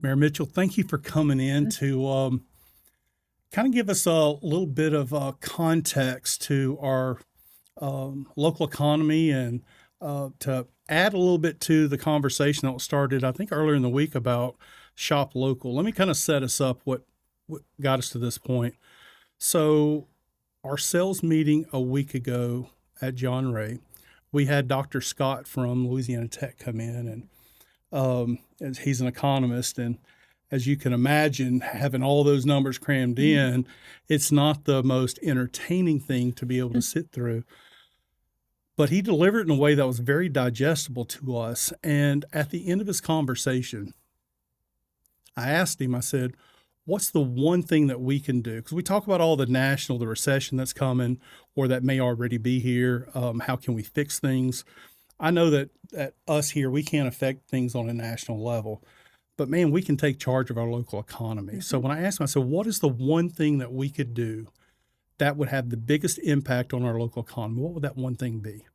Mayor Mitchell, thank you for coming in to kind of give us a little bit of context to our local economy and to add a little bit to the conversation that was started, I think, earlier in the week about shop local. Let me kind of set us up what got us to this point. So, our sales meeting a week ago at John Ray, we had Dr. Scott from Louisiana Tech come in, and he's an economist, and as you can imagine, having all those numbers crammed in, it's not the most entertaining thing to be able to sit through. But he delivered it in a way that was very digestible to us. And at the end of his conversation, I asked him, I said, what's the one thing that we can do? Because we talk about all the recession that's coming or that may already be here. How can we fix things? I know that us here, we can't affect things on a national level. But, man, we can take charge of our local economy. So when I asked him, I said, what is the one thing that we could do that would have the biggest impact on our local economy? What would that one thing be?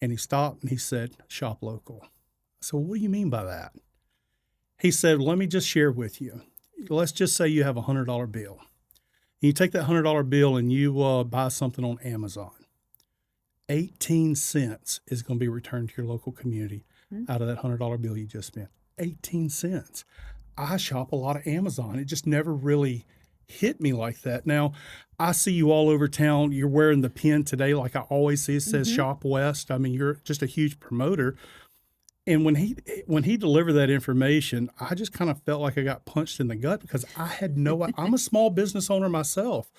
And he stopped and he said, shop local. I said, well, what do you mean by that? He said, let me just share with you. Let's just say you have a $100 bill. You take that $100 bill and you buy something on Amazon. 18 cents is going to be returned to your local community out of that $100 bill you just spent. 18 cents. I shop a lot of Amazon. It just never really hit me like that. Now, I see you all over town. You're wearing the pin today like I always see. It says Shop West. I mean, you're just a huge promoter. And when he delivered that information, I just kind of felt like I got punched in the gut because I had I'm a small business owner myself.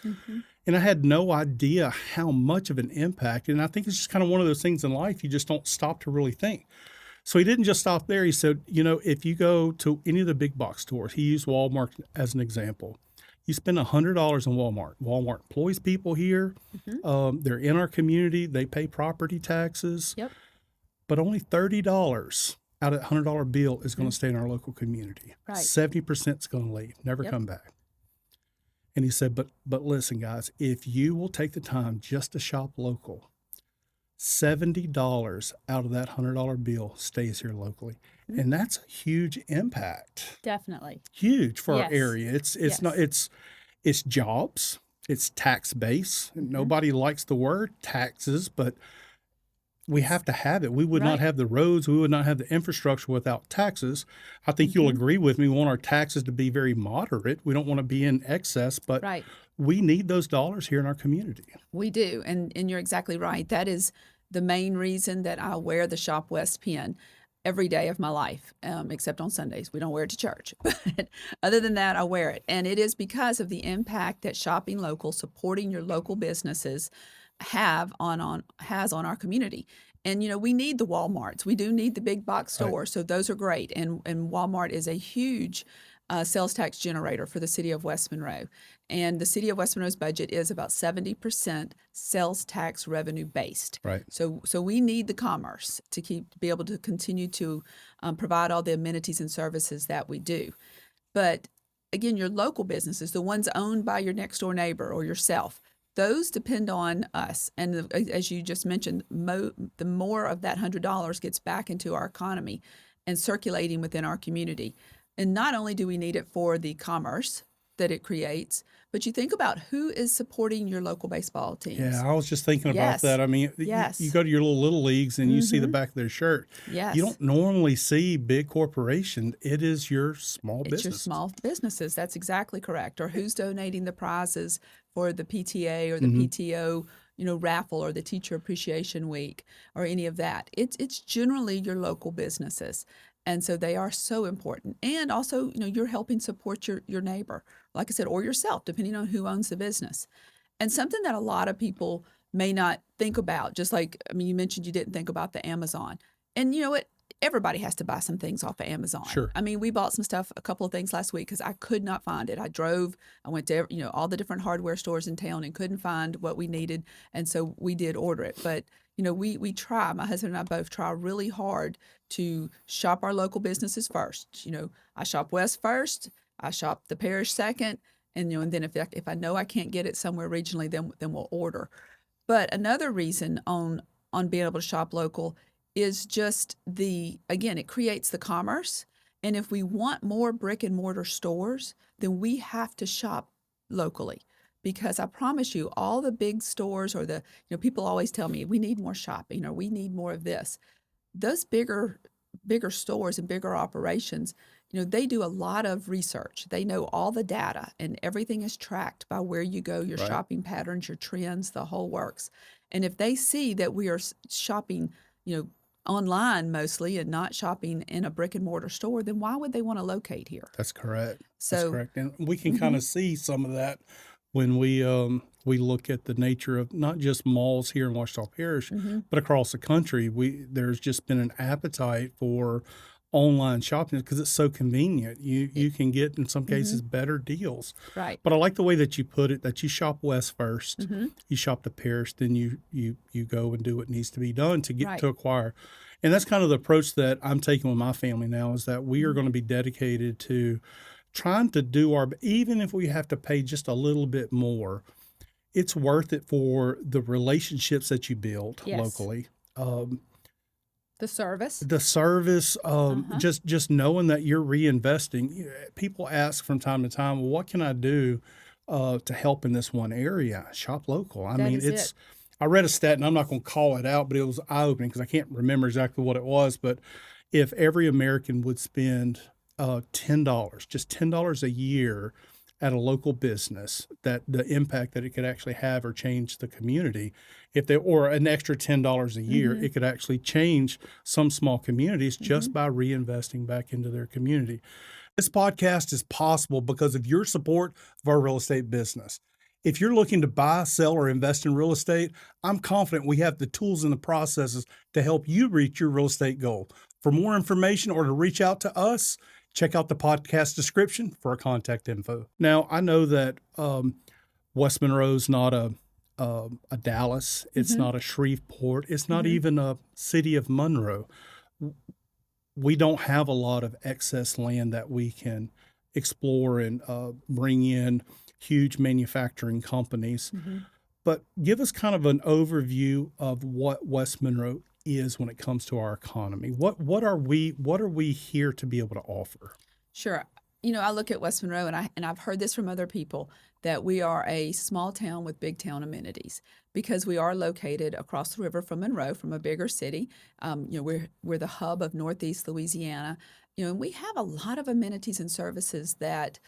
And I had no idea how much of an impact. And I think it's just kind of one of those things in life you just don't stop to really think. So he didn't just stop there. He said, if you go to any of the big box stores, he used Walmart as an example. You spend $100 in Walmart. Walmart employs people here. They're in our community. They pay property taxes. Yep. But only $30 out of that $100 bill is going to stay in our local community. Right. 70% is going to leave, never come back. And he said, but listen, guys, if you will take the time just to shop local, $70 out of that $100 bill stays here locally. And that's a huge impact. Definitely. Huge for Yes. our area. It's jobs, it's tax base. Nobody likes the word taxes, but we have to have it. We would not have the roads, we would not have the infrastructure without taxes. I think you'll agree with me. We want our taxes to be very moderate. We don't want to be in excess, but we need those dollars here in our community. We do, and you're exactly right. That is the main reason that I wear the Shop West pin every day of my life, except on Sundays. We don't wear it to church. But other than that, I wear it. And it is because of the impact that shopping local, supporting your local businesses has on our community. And, we need the Walmarts. We do need the big box stores. So those are great. And Walmart is a huge sales tax generator for the city of West Monroe. And the city of West Monroe's budget is about 70% sales tax revenue based. Right. So we need the commerce to be able to continue to provide all the amenities and services that we do. But again, your local businesses, the ones owned by your next door neighbor or yourself, those depend on us. And as you just mentioned, the more of that $100 gets back into our economy and circulating within our community. And not only do we need it for the commerce that it creates, but you think about who is supporting your local baseball teams. Yeah, I was just thinking about that. I mean, you go to your little leagues and you see the back of their shirt. Yes. You don't normally see big corporation. It is your small business. It's your small businesses. That's exactly correct. Or who's donating the prizes for the PTA or the PTO, raffle or the Teacher Appreciation Week or any of that. It's generally your local businesses. And so they are so important. And also, you're helping support your neighbor, like I said, or yourself, depending on who owns the business. And something that a lot of people may not think about, just like, you mentioned you didn't think about the Amazon. And you know what? Everybody has to buy some things off of Amazon. Sure. We bought some stuff, a couple of things last week because I could not find it. I went to all the different hardware stores in town and couldn't find what we needed. And so we did order it. But we try, my husband and I both try really hard to shop our local businesses first. I shop West first, I shop the parish second, and then if I know I can't get it somewhere regionally, then we'll order. But another reason on being able to shop local is just it creates the commerce And if we want more brick and mortar stores, then we have to shop locally. Because I promise you, all the big stores or people always tell me we need more shopping or we need more of this. Those bigger stores and bigger operations, they do a lot of research. They know all the data and everything is tracked by where you go, your Right. shopping patterns, your trends, the whole works. And if they see that we are shopping, online mostly and not shopping in a brick and mortar store, then why would they want to locate here? That's correct. That's So, correct. And we can kind mhm, of see some of that when we look at the nature of not just malls here in Washita Parish, mhm, but across the country. There's just been an appetite for online shopping because it's so convenient. You can get in some cases mhm, better deals. right. But I like the way that you put it, that you shop west first, Hmm. you shop the parish, then you go and do what needs to be done to get Right. to acquire. And that's kind of the approach that I'm taking with my family now, is that we are Mhm. going to be dedicated to trying to do our, even if we have to pay just a little bit more, it's worth it for the relationships that you build Yes. locally. Um, The service. the service, Uh-huh. just knowing that you're reinvesting. People ask from time to time, well, what can I do to help in this one area? Shop local. I That mean, is it. I read a stat, and I'm not going to call it out, but it was eye opening because I can't remember exactly what it was. But if every American would spend $10, just $10 a year at a local business, that the impact that it could actually have or change the community, if they, or an extra $10 a year, Hmm. it could actually change some small communities just Hmm. by reinvesting back into their community. This podcast is possible because of your support of our real estate business. If you're looking to buy, sell, or invest in real estate, I'm confident we have the tools and the processes to help you reach your real estate goal. For more information or to reach out to us, check out the podcast description for our contact info. Now, I know that West Monroe's not a Dallas, it's Hmm. not a Shreveport, it's not Hmm. even a city of Monroe. We don't have a lot of excess land that we can explore and bring in huge manufacturing companies. Hmm. But give us kind of an overview of what West Monroe is when it comes to our economy. What are we here to be able to offer? Sure. I look at West Monroe and I've heard this from other people that we are a small town with big town amenities because we are located across the river from Monroe, from a bigger city. We're the hub of Northeast Louisiana. And we have a lot of amenities and services that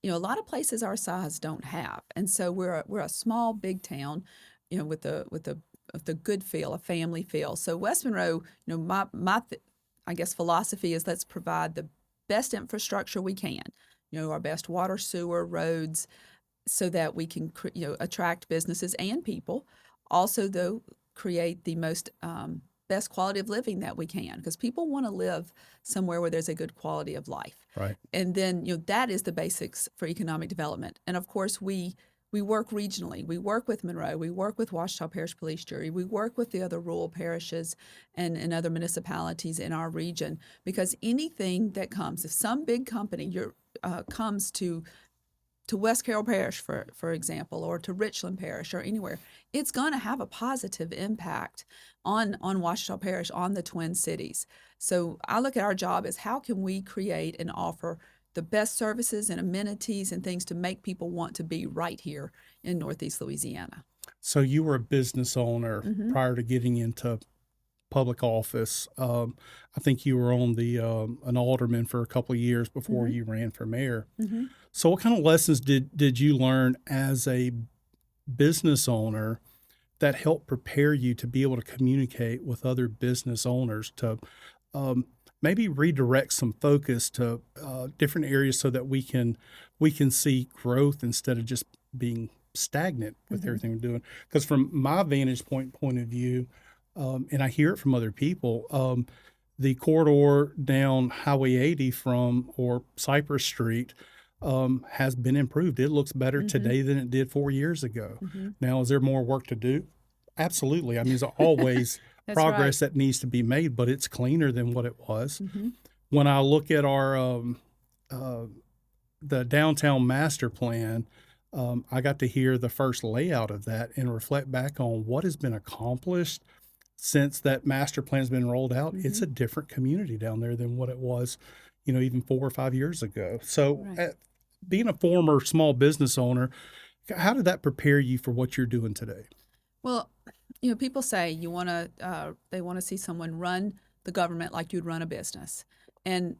a lot of places our size don't have. And so we're a small big town, with the good feel, a family feel. So West Monroe, my I guess philosophy is let's provide the best infrastructure we can. Our best water, sewer, roads, so that we can attract businesses and people. Also, though, create the most best quality of living that we can, because people want to live somewhere where there's a good quality of life. Right. And then that is the basics for economic development. And of course, we work regionally. We work with Monroe. We work with Washita Parish Police Jury. We work with the other rural parishes and other municipalities in our region, because anything that comes, if some big company comes to West Carroll Parish, for example, or to Richland Parish or anywhere, it's going to have a positive impact on Washita Parish, on the Twin Cities. So I look at our job as how can we create and offer the best services and amenities and things to make people want to be right here in Northeast Louisiana. So you were a business owner Mm-hmm. prior to getting into public office. I think you were on the an alderman for a couple of years before Mm-hmm. you ran for mayor. Mm-hmm. So what kind of lessons did you learn as a business owner that helped prepare you to be able to communicate with other business owners to maybe redirect some focus to different areas so that we can see growth instead of just being stagnant with Mm-hmm. everything we're doing? Because from my vantage point of view, and I hear it from other people, the corridor down Highway 80 from or Cypress Street has been improved. It looks better Mm-hmm. today than it did 4 years ago. Mm-hmm. Now, is there more work to do? Absolutely. I mean, there's always That's right. progress that needs to be made, but it's cleaner than what it was. Mm-hmm. When I look at our uh, the downtown master plan, I got to hear the first layout of that and reflect back on what has been accomplished since that master plan has been rolled out. Mm-hmm. It's a different community down there than what it was, even 4 or 5 years ago. So, Right. being a former small business owner, how did that prepare you for what you're doing today? Well, people say they want to see someone run the government like you'd run a business. And,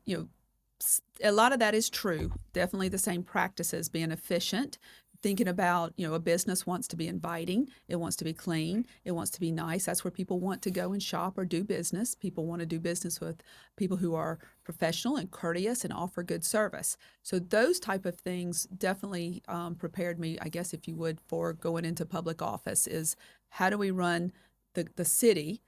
a lot of that is true. Definitely the same practices, being efficient, thinking about, a business wants to be inviting, it wants to be clean, it wants to be nice. That's where people want to go and shop or do business. People want to do business with people who are professional and courteous and offer good service. So those type of things definitely prepared me, I guess, if you would, for going into public office. Is how do we run the city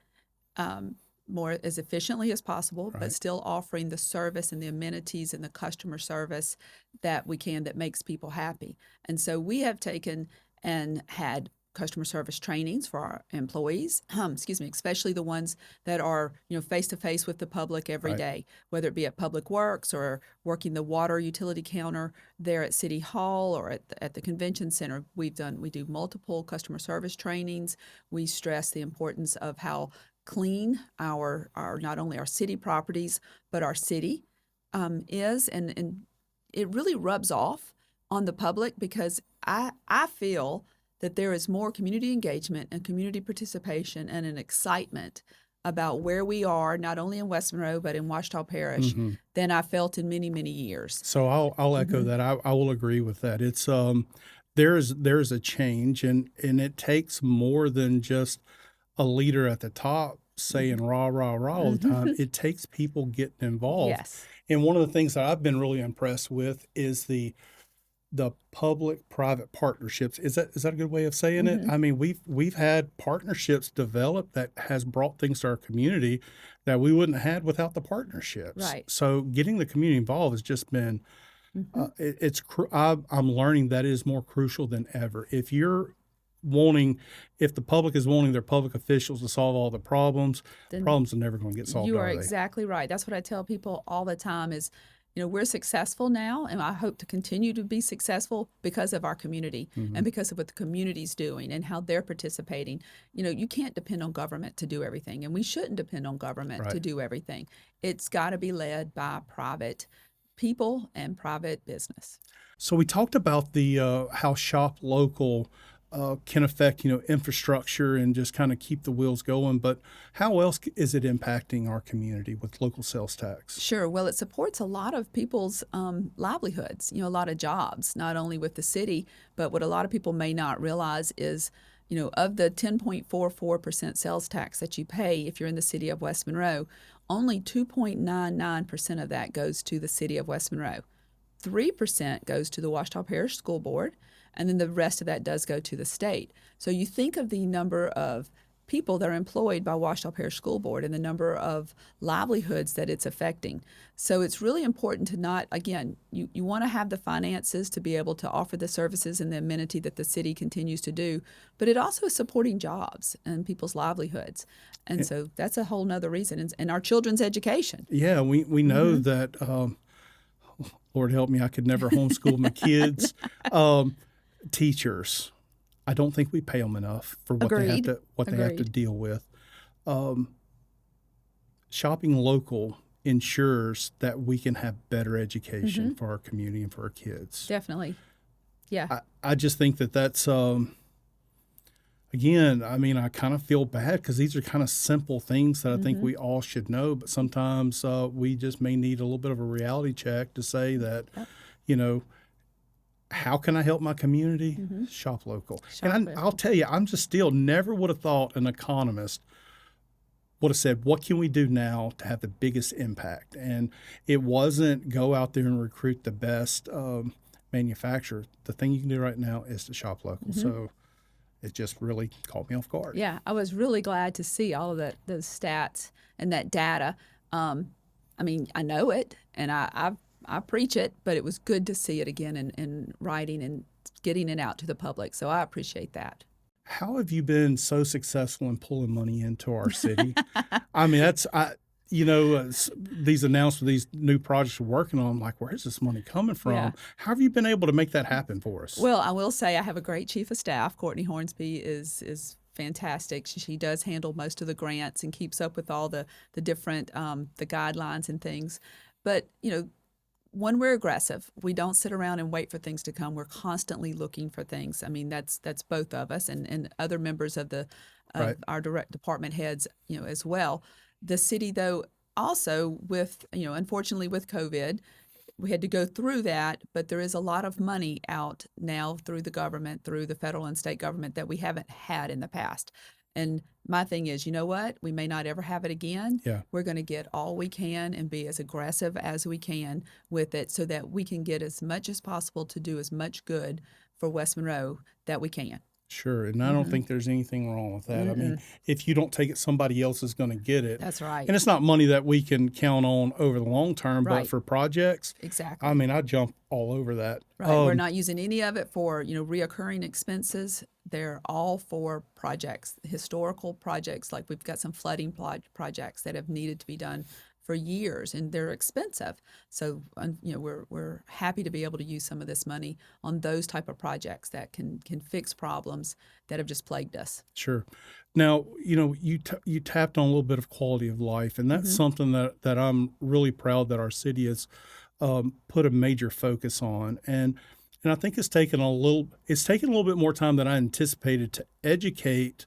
um, more as efficiently as possible, but Right. still offering the service and the amenities and the customer service that we can, that makes people happy. And so we have taken and had customer service trainings for our employees, excuse me, especially the ones that are, face to face with the public every Right. day, whether it be at Public Works or working the water utility counter there at City Hall or at the convention center. We do multiple customer service trainings. We stress the importance of how clean our not only our city properties but our city is, and it really rubs off on the public, because I feel that there is more community engagement and community participation and an excitement about where we are, not only in West Monroe but in Washita Parish, Hmm. than I felt in many, many years. So I'll echo Hmm. that. I will agree with that. It's there's a change, and it takes more than just a leader at the top saying rah rah rah all the time. Hmm. It takes people getting involved. Yes. And one of the things that I've been really impressed with is the public-private partnerships. Is that a good way of saying it? Hmm. I mean, we've had partnerships develop that has brought things to our community that we wouldn't have had without the partnerships. Right. So getting the community involved has just been Hmm. I'm learning that is more crucial than ever. If the public is wanting their public officials to solve all the Then problems are never going to get solved, you are are they? exactly right. That's what I tell people all the time is, we're successful now, and I hope to continue to be successful because of our community Hmm. and because of what the community's doing and how they're participating. You can't depend on government to do everything, and we shouldn't depend on government to Right. do everything. It's got to be led by private people and private business. So we talked about the how shop local can affect infrastructure and just kind of keep the wheels going. But how else is it impacting our community with local sales tax? Sure. Well, it supports a lot of people's livelihoods, a lot of jobs, not only with the city, but what a lot of people may not realize is, of the 10.44% sales tax that you pay if you're in the city of West Monroe, only 2.99% of that goes to the city of West Monroe. 3% goes to the Washita Parish School Board, and then the rest of that does go to the state. So you think of the number of people that are employed by Washita Parish School Board and the number of livelihoods that it's affecting. So it's really important to not, again, you want to have the finances to be able to offer the services and the amenity that the city continues to do, but it also is supporting jobs and people's livelihoods. And so that's a whole nother reason. And our children's education. Yeah, we know Hmm. that. Lord help me, I could never homeschool my kids. Um, Teachers, I don't think we pay them enough for Agreed. what they have to Agreed. deal with. Um, Shopping local ensures that we can have better education Hmm. for our community and for our kids. Definitely. Yeah. I just think that that's again, I mean, I kind of feel bad because these are kind of simple things that I think Hmm. we all should know, but sometimes we just may need a little bit of a reality check to say that, Yep. you know, how can I help my community? Hmm. Shop local. Shop And I'll local. tell you, I'm just still never would have thought an economist would have said, what can we do now to have the biggest impact? And it wasn't go out there and recruit the best manufacturer. The thing you can do right now is to shop local. Hmm. So it just really caught me off guard. Yeah, I was really glad to see all of those stats and that data. I mean, I know it and I preach it, but it was good to see it again in writing and getting it out to the public. So I appreciate that. How have you been so successful in pulling money into our city? I mean, these announcements, these new projects we're working on, I'm like, where's this money coming from? Yeah. How have you been able to make that happen for us? Well, I will say I have a great chief of staff. Courtney Hornsby is fantastic. She does handle most of the grants and keeps up with all the different the guidelines and things. But, when we're aggressive, we don't sit around and wait for things to come. We're constantly looking for things. I mean, that's both of us and other members of Right. our direct department heads, as well. The city, though, also with, unfortunately with COVID, we had to go through that, but there is a lot of money out now through the government, through the federal and state government that we haven't had in the past. And my thing is, you know what? We may not ever have it again. Yeah. We're going to get all we can and be as aggressive as we can with it so that we can get as much as possible to do as much good for West Monroe that we can. Sure. And I don't think there's anything wrong with that. I mean, if you don't take it, somebody else is going to get it. That's right. And it's not money that we can count on over the long term, but Right. for projects, Exactly. I mean, I jump all over that. Right. We're not using any of it for, reoccurring expenses. They're all for projects, historical projects. Like we've got some flooding projects that have needed to be done for years, and they're expensive. So, we're happy to be able to use some of this money on those type of projects that can fix problems that have just plagued us. Sure. Now, you tapped on a little bit of quality of life, and that's something that I'm really proud that our city has put a major focus on. And I think it's taken a little bit more time than I anticipated to educate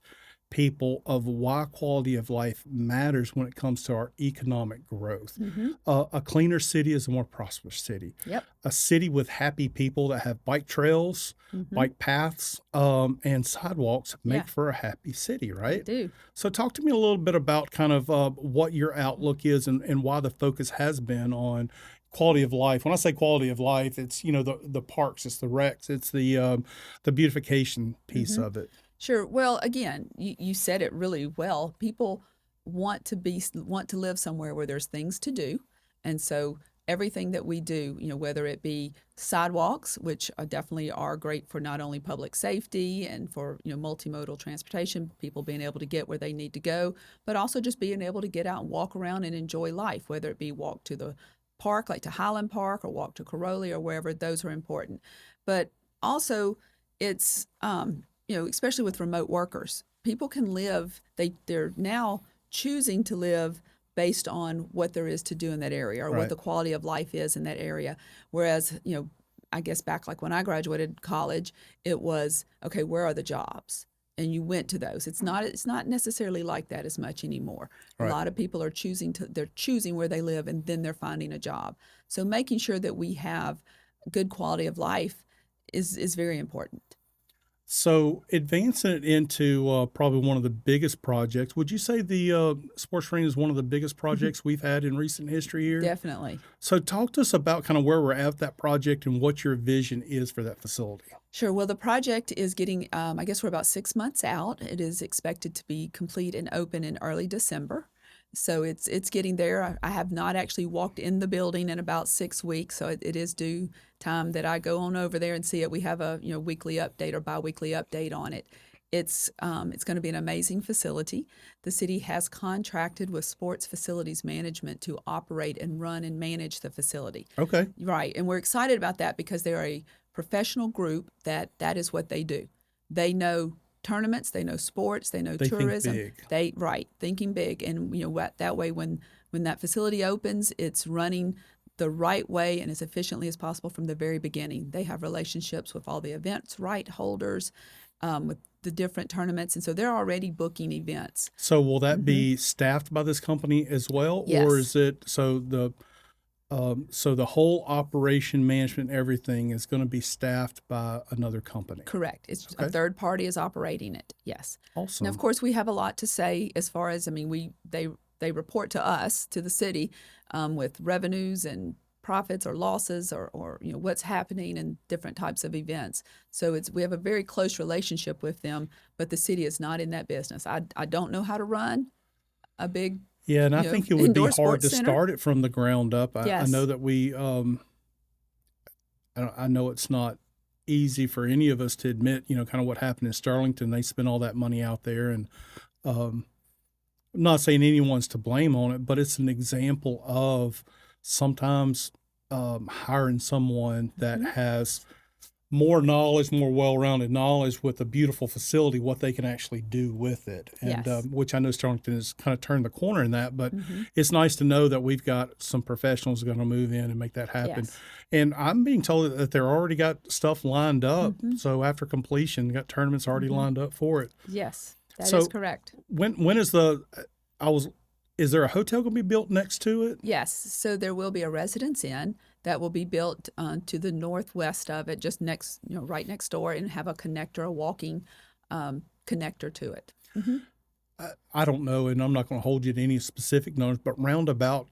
people of why quality of life matters when it comes to our economic growth. A cleaner city is a more prosperous city. Yep. A city with happy people that have bike trails, bike paths, and sidewalks make Yeah. for a happy city, right? They do. So talk to me a little bit about kind of what your outlook is and why the focus has been on quality of life. When I say quality of life, it's the parks, it's the recs, it's the beautification piece of it. Sure. Well, again, you said it really well. People want to live somewhere where there's things to do, and so everything that we do, whether it be sidewalks, which definitely are great for not only public safety and for multimodal transportation, people being able to get where they need to go, but also just being able to get out and walk around and enjoy life, whether it be walk to the park, like to Highland Park, or walk to Caroli or wherever. Those are important, but also it's especially with remote workers, people can live. They're now choosing to live based on what there is to do in that area or what Right. the quality of life is in that area. Whereas, I guess back like when I graduated college, it was, okay, where are the jobs? And you went to those. It's not necessarily like that as much anymore. Right. A lot of people are choosing where they live and then they're finding a job. So making sure that we have good quality of life is very important. So advancing it into probably one of the biggest projects, would you say the sports arena is one of the biggest projects we've had in recent history here? Definitely. So talk to us about kind of where we're at with that project and what your vision is for that facility. Sure. Well, the project is getting, I guess we're about 6 months out. It is expected to be complete and open in early December. So it's getting there. I have not actually walked in the building in about 6 weeks, so it is due time that I go on over there and see it. We have a weekly update or biweekly update on it. It's going to be an amazing facility. The city has contracted with Sports Facilities Management to operate and run and manage the facility. Okay. Right, and we're excited about that because they're a professional group that is what they do. They know tournaments, they know sports, they know They think tourism. big. Thinking big, and that way when that facility opens, it's running the right way and as efficiently as possible from the very beginning. They have relationships with all the events right holders, with the different tournaments, and so they're already booking events. So will that be staffed by this company as well? Yes. Or is it so the whole operation management, everything is going to be staffed by another company? Correct. It's Okay. a third party is operating it. Yes. Awesome. Now, of course, we have a lot to say as far as they report to us, to the city, with revenues and profits or losses or what's happening in different types of events. So we have a very close relationship with them, but the city is not in that business. I don't know how to run a big Yeah, and I think it would be indoor hard sports to center. start it from the ground up. I Yes. know that I know it's not easy for any of us to admit, kind of what happened in Sterlington. They spent all that money out there, and I'm not saying anyone's to blame on it, but it's an example of sometimes hiring someone that has more knowledge, more well-rounded knowledge with a beautiful facility, what they can actually do with it. And Yes. which I know Starlington has kind of turned the corner in that, but Mm-hmm. it's nice to know that we've got some professionals going to move in and make that happen. Yes. And I'm being told that they're already got stuff lined up. Mm-hmm. So after completion, got tournaments already Mm-hmm. lined up for it. Yes, that is So correct. when is is there a hotel going to be built next to it? Yes, so there will be a residence inn that will be built to the northwest of it, just next, right next door, and have a connector, a walking connector to it. Mm-hmm. I don't know, and I'm not going to hold you to any specific numbers, but roundabout,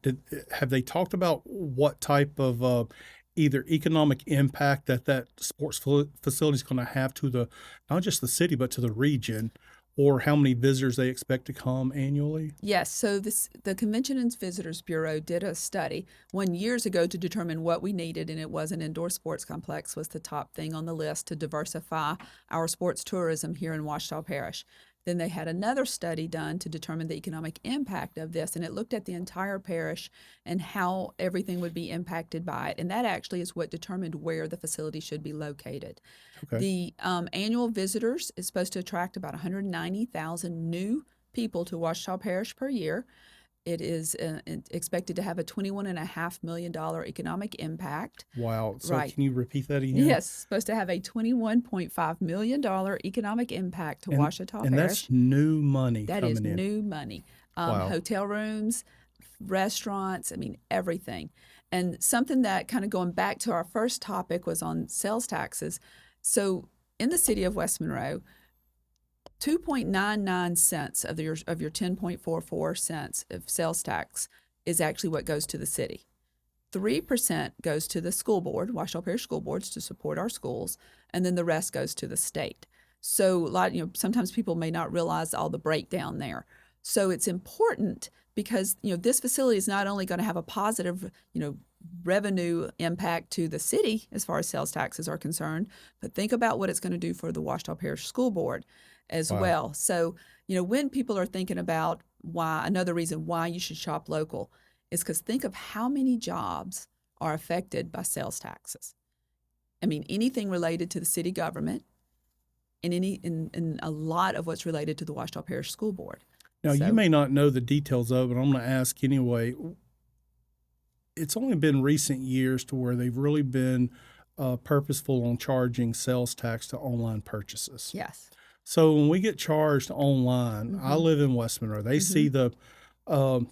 have they talked about what type of either economic impact that sports facility is going to have to not just the city, but to the region, or how many visitors they expect to come annually? Yes, so the Convention and Visitors Bureau did a study years ago to determine what we needed, and it was an indoor sports complex was the top thing on the list to diversify our sports tourism here in Ouachita Parish. Then they had another study done to determine the economic impact of this, and it looked at the entire parish and how everything would be impacted by it. And that actually is what determined where the facility should be located. Okay. The annual visitors is supposed to attract about 190,000 new people to Ouachita Parish per year. It is expected to have a $21.5 million economic impact. Wow. So Right. can you repeat that again? Yes, supposed to have a $21.5 million economic impact to Ouachita And Parish. that's new money That coming is in. new money. Wow. Hotel rooms, restaurants, I mean, everything. And something that kind of going back to our first topic was on sales taxes. So in the city of West Monroe, 2.99 cents of your 10.44 cents of sales tax is actually what goes to the city. 3% goes to the school board, Ouachita Parish School Boards, to support our schools, and then the rest goes to the state. So sometimes people may not realize all the breakdown there. So it's important because this facility is not only going to have a positive revenue impact to the city as far as sales taxes are concerned, but think about what it's going to do for the Ouachita Parish School Board as Wow. well. So when people are thinking about another reason why you should shop local is because think of how many jobs are affected by sales taxes. I mean, anything related to the city government and a lot of what's related to the Ouachita Parish School Board. Now, So- you may not know the details of it, but I'm going to ask anyway. It's only been recent years to where they've really been purposeful on charging sales tax to online purchases. Yes. So when we get charged online, I live in West Monroe. They see the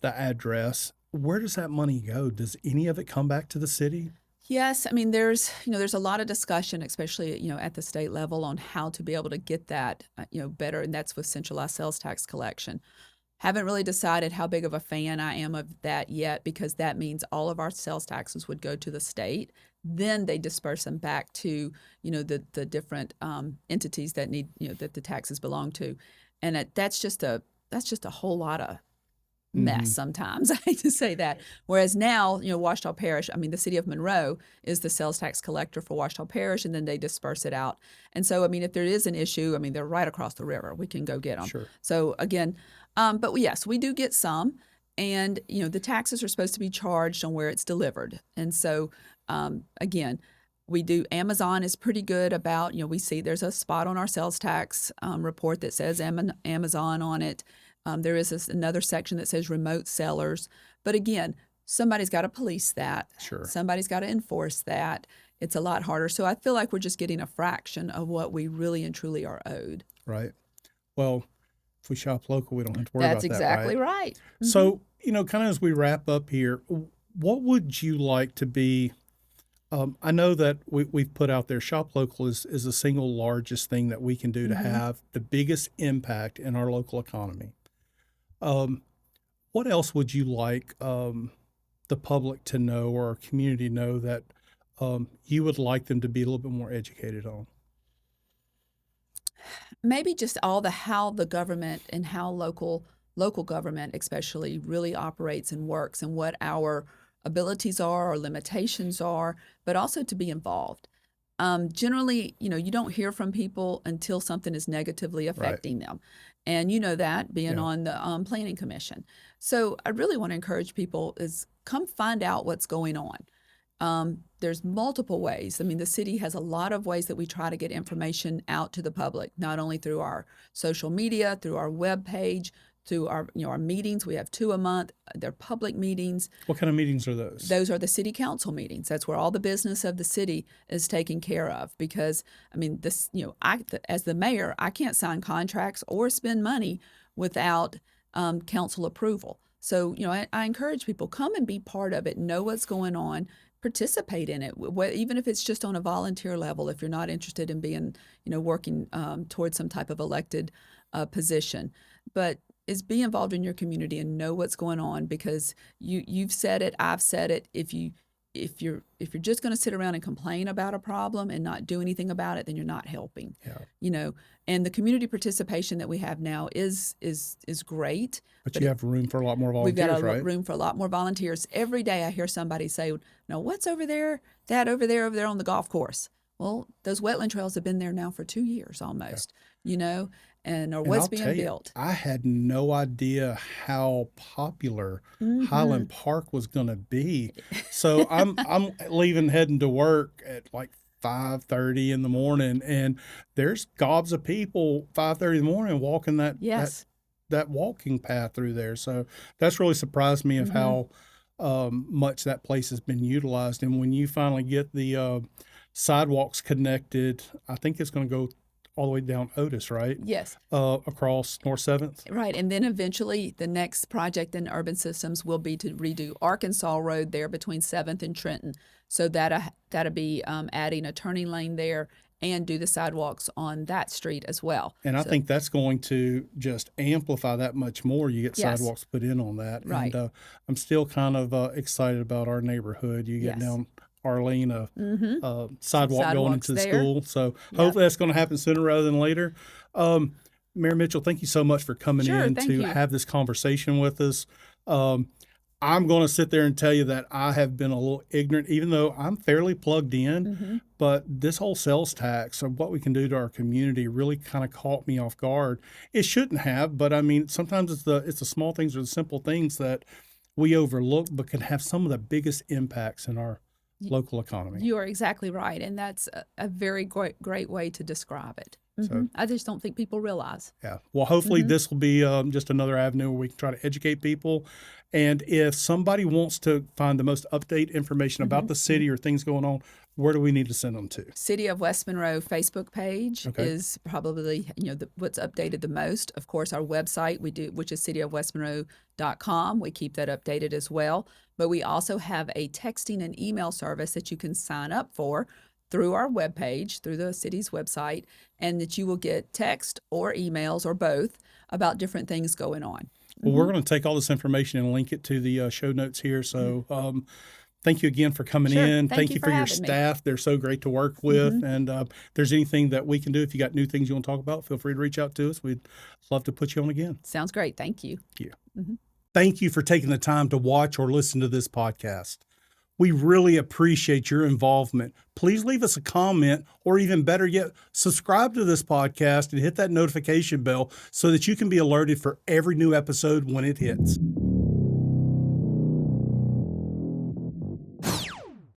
address. Where does that money go? Does any of it come back to the city? Yes, I mean there's a lot of discussion, especially at the state level, on how to be able to get that better, and that's with centralized sales tax collection. Haven't really decided how big of a fan I am of that yet, because that means all of our sales taxes would go to the state. Then they disperse them back to the different entities that need that the taxes belong to, and that's just a whole lot of mess sometimes. I hate to say that. Whereas now, Ouachita Parish, I mean, the city of Monroe is the sales tax collector for Ouachita Parish, and then they disperse it out. And so, I mean, if there is an issue, I mean, they're right across the river. We can go get them. Sure. So again, but yes, we do get some, and the taxes are supposed to be charged on where it's delivered. And so, again, we do. Amazon is pretty good about we see there's a spot on our sales tax report that says Amazon on it. There is another section that says remote sellers. But again, somebody's got to police that. Sure. Somebody's got to enforce that. It's a lot harder. So I feel like we're just getting a fraction of what we really and truly are owed. Right. Well, if we shop local, we don't have to worry about That's that. exactly right. So, kind of as we wrap up here, what would you like to be? I know that we've put out there, shop local is the single largest thing that we can do to have the biggest impact in our local economy. What else would you like the public to know or our community know that you would like them to be a little bit more educated on? Maybe just how the government and how local government especially really operates and works, and what our abilities are or limitations are, but also to be involved. Generally, you don't hear from people until something is negatively affecting them. And that being on the planning commission. So I really want to encourage people is come find out what's going on. There's multiple ways. I mean, the city has a lot of ways that we try to get information out to the public, not only through our social media, through our web page, through our our meetings. We have 2 a month. They're public meetings. What kind of meetings are those? Those are the city council meetings. That's where all the business of the city is taken care of. Because I mean, this as the mayor, I can't sign contracts or spend money without council approval. So I encourage people, come and be part of it, know what's going on, participate in it, even if it's just on a volunteer level. If you're not interested in being working towards some type of elected position, but is be involved in your community and know what's going on, because you've said it, I've said it. If you're just going to sit around and complain about a problem and not do anything about it, then you're not helping. Yeah. And the community participation that we have now is great. But you have room for a lot more volunteers, We've got right? room for a lot more volunteers. Every day I hear somebody say, "No, what's over there? That over there on the golf course." Well, those wetland trails have been there now for 2 years almost. And what's I'll being tell you, built. I had no idea how popular Highland Park was going to be. So I'm heading to work at like 5:30 in the morning, and there's gobs of people 5:30 in the morning walking Yes. that walking path through there. So that's really surprised me of how much that place has been utilized. And when you finally get the sidewalks connected, I think it's going to go all the way down Otis, right? Yes. Across North 7th. Right. And then eventually the next project in urban systems will be to redo Arkansas Road there between 7th and Trenton. So that'll be adding a turning lane there and do the sidewalks on that street as well. And I think that's going to just amplify that much more. You get Yes. sidewalks put in on that. Right. And I'm still kind of excited about our neighborhood. You get Yes. down Arlene, sidewalk going Sidewalks into the there. school. So hopefully that's going to happen sooner rather than later. Mayor Mitchell, thank you so much for coming Sure, in thank to you. have this conversation with us. I'm going to sit there and tell you that I have been a little ignorant, even though I'm fairly plugged in. But this whole sales tax of what we can do to our community really kind of caught me off guard. It shouldn't have, but I mean, sometimes it's the small things or the simple things that we overlook, but can have some of the biggest impacts in our local economy. You are exactly right. And that's a very great way to describe it. I just don't think people realize. Yeah. Well, hopefully this will be just another avenue where we can try to educate people. And if somebody wants to find the most up-to-date information about the city or things going on, where do we need to send them to? City of West Monroe Facebook page is probably what's updated the most. Of course, our website which is cityofwestmonroe.com. We keep that updated as well. But we also have a texting and email service that you can sign up for through our webpage, through the city's website, and that you will get text or emails or both about different things going on. Well, we're going to take all this information and link it to the show notes here. So thank you again for coming Sure. in. Thank you for for your having me. staff. They're so great to work with. And if there's anything that we can do, if you got new things you want to talk about, feel free to reach out to us. We'd love to put you on again. Sounds great. Thank you. Thank you. Thank you for taking the time to watch or listen to this podcast. We really appreciate your involvement. Please leave us a comment, or even better yet, subscribe to this podcast and hit that notification bell so that you can be alerted for every new episode when it hits.